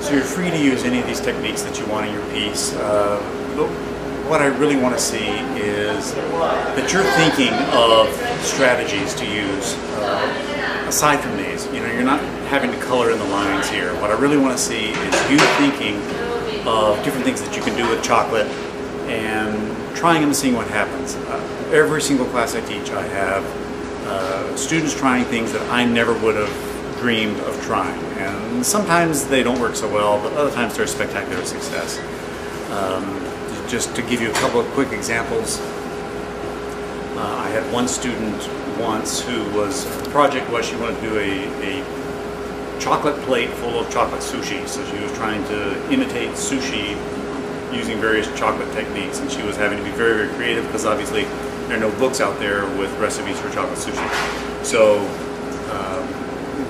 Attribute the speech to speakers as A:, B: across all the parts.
A: So you're free to use any of these techniques that you want in your piece. But what I really want to see is that you're thinking of strategies to use aside from these. You know, you're not having to color in the lines here. What I really want to see is you thinking of different things that you can do with chocolate and trying them and seeing what happens. Every single class I teach, I have students trying things that I never would have dreamed of trying, and sometimes they don't work so well, but other times they're a spectacular success. Just to give you a couple of quick examples, I had one student once who the project was she wanted to do a chocolate plate full of chocolate sushi. So she was trying to imitate sushi using various chocolate techniques, and she was having to be very, very creative because obviously there are no books out there with recipes for chocolate sushi. So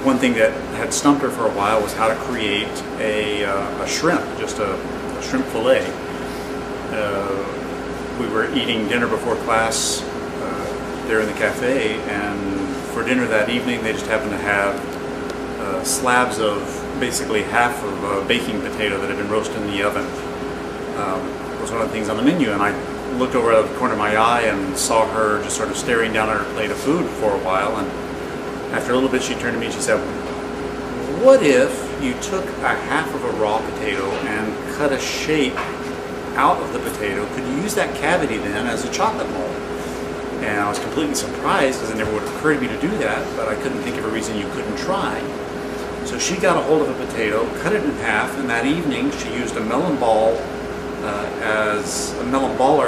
A: one thing that had stumped her for a while was how to create a shrimp, just a shrimp fillet. We were eating dinner before class there in the cafe, and for dinner that evening they just happened to have slabs of basically half of a baking potato that had been roasted in the oven. Was one of the things on the menu, and I looked over out of the corner of my eye and saw her just sort of staring down at her plate of food for a while, and after a little bit she turned to me and she said, "What if you took a half of a raw potato and cut a shape out of the potato? Could you use that cavity then as a chocolate mold?" And I was completely surprised because it never would have occurred to me to do that, but I couldn't think of a reason you couldn't try. So she got a hold of a potato, cut it in half, and that evening she used a melon baller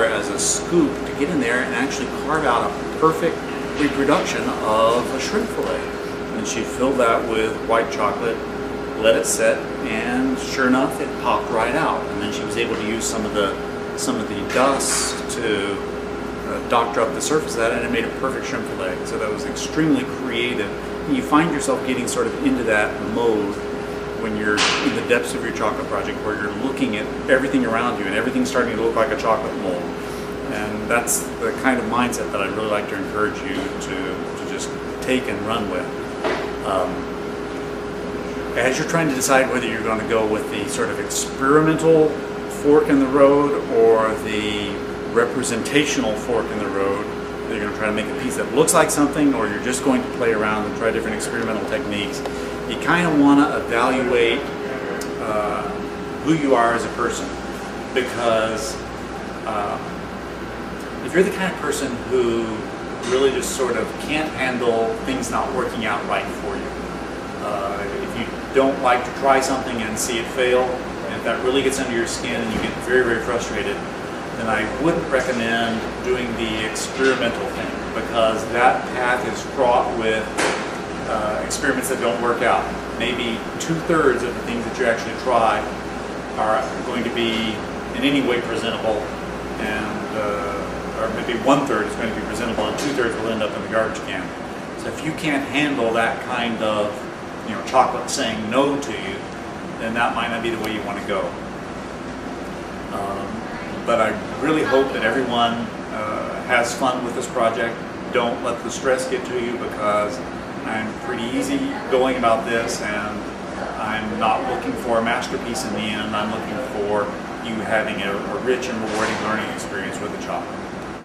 A: as a scoop to get in there and actually carve out a perfect reproduction of a shrimp fillet. And she filled that with white chocolate, let it set, and sure enough, it popped right out. And then she was able to use some of the dust to doctor up the surface of that, and it made a perfect shrimp fillet. So that was extremely creative. And you find yourself getting sort of into that mode when you're in the depths of your chocolate project, where you're looking at everything around you and everything's starting to look like a chocolate mold. And that's the kind of mindset that I'd really like to encourage you to just take and run with. As you're trying to decide whether you're going to go with the sort of experimental fork in the road or the representational fork in the road, that you're going to try to make a piece that looks like something, or you're just going to play around and try different experimental techniques, you kind of want to evaluate who you are as a person. Because if you're the kind of person who really just sort of can't handle things not working out right for you, if you don't like to try something and see it fail, and if that really gets under your skin and you get very, very frustrated, then I wouldn't recommend doing the experimental thing, because that path is fraught with experiments that don't work out. Maybe 2/3 of the things that you actually try are going to be in any way presentable, and or maybe 1/3 is going to be presentable and 2/3 will end up in the garbage can. So if you can't handle that kind of, you know, chocolate saying no to you, then that might not be the way you want to go. But I really hope that everyone has fun with this project. Don't let the stress get to you, because I'm pretty easy going about this, and I'm not looking for a masterpiece in the end. I'm looking for you having a rich and rewarding learning experience with the chocolate.